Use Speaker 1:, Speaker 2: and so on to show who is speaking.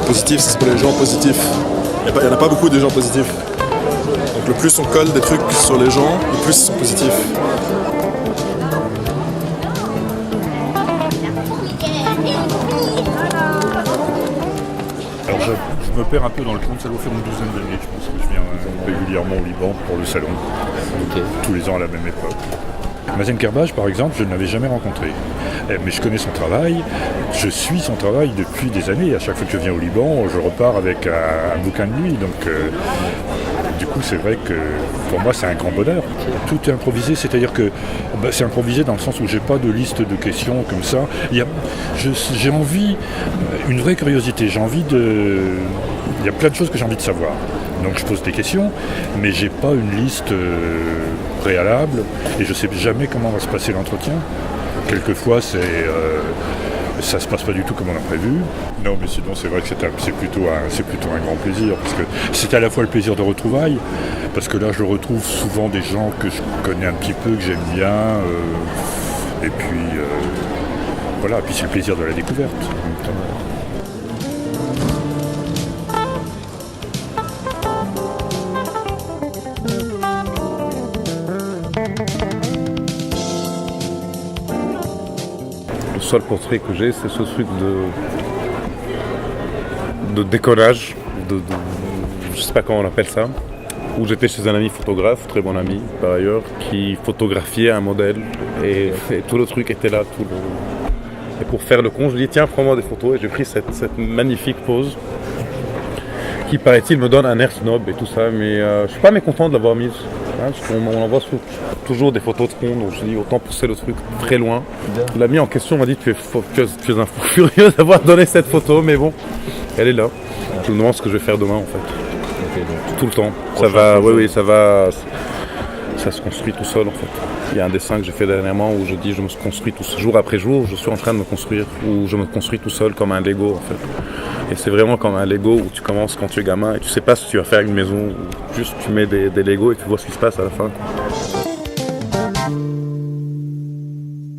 Speaker 1: positif, c'est pour les gens positifs. Il n'y en a pas beaucoup de gens positifs. Donc le plus on colle des trucs sur les gens, le plus ils sont positifs.
Speaker 2: Alors je me perds un peu dans le compte, ça doit faire une douzaine d'années, je pense que je viens régulièrement au Liban pour le salon, tous les ans à la même époque. Mazen Kerbaj, par exemple, je ne l'avais jamais rencontré. Mais je connais son travail, je suis son travail depuis des années. À chaque fois que je viens au Liban, je repars avec un bouquin de lui. Donc, du coup, c'est vrai que pour moi, c'est un grand bonheur. Tout est improvisé, c'est-à-dire que c'est improvisé dans le sens où j'ai pas de liste de questions comme ça. J'ai envie, une vraie curiosité, il y a plein de choses que j'ai envie de savoir. Donc je pose des questions, mais j'ai pas une liste préalable et je sais jamais comment va se passer l'entretien. Quelquefois, ça se passe pas du tout comme on a prévu. Non, mais sinon, c'est vrai que c'est plutôt un grand plaisir, parce que c'est à la fois le plaisir de retrouvailles, parce que là, je retrouve souvent des gens que je connais un petit peu, que j'aime bien, et puis voilà, puis c'est le plaisir de la découverte en même temps.
Speaker 3: Le seul portrait que j'ai, c'est ce truc de décollage, je sais pas comment on appelle ça, où j'étais chez un ami photographe, très bon ami par ailleurs, qui photographiait un modèle et tout le truc était là. Et pour faire le con, je lui ai dit tiens, prends-moi des photos et j'ai pris cette magnifique pose qui, paraît-il, me donne un air snob et tout ça, mais je suis pas mécontent de l'avoir mise. Parce qu'on envoie toujours des photos de con, donc je dis autant pousser le truc très loin. L'ami en question m'a dit tu es un fou furieux d'avoir donné cette photo, mais bon, elle est là. Je me demande ce que je vais faire demain en fait. Tout le temps. Ça se construit tout seul en fait. Il y a un dessin que j'ai fait dernièrement où je dis je me construis jour après jour, je suis en train de me construire, où je me construis tout seul comme un Lego en fait. Et c'est vraiment comme un Lego où tu commences quand tu es gamin et tu sais pas si tu vas faire une maison ou juste tu mets des Legos et tu vois ce qui se passe à la fin, quoi.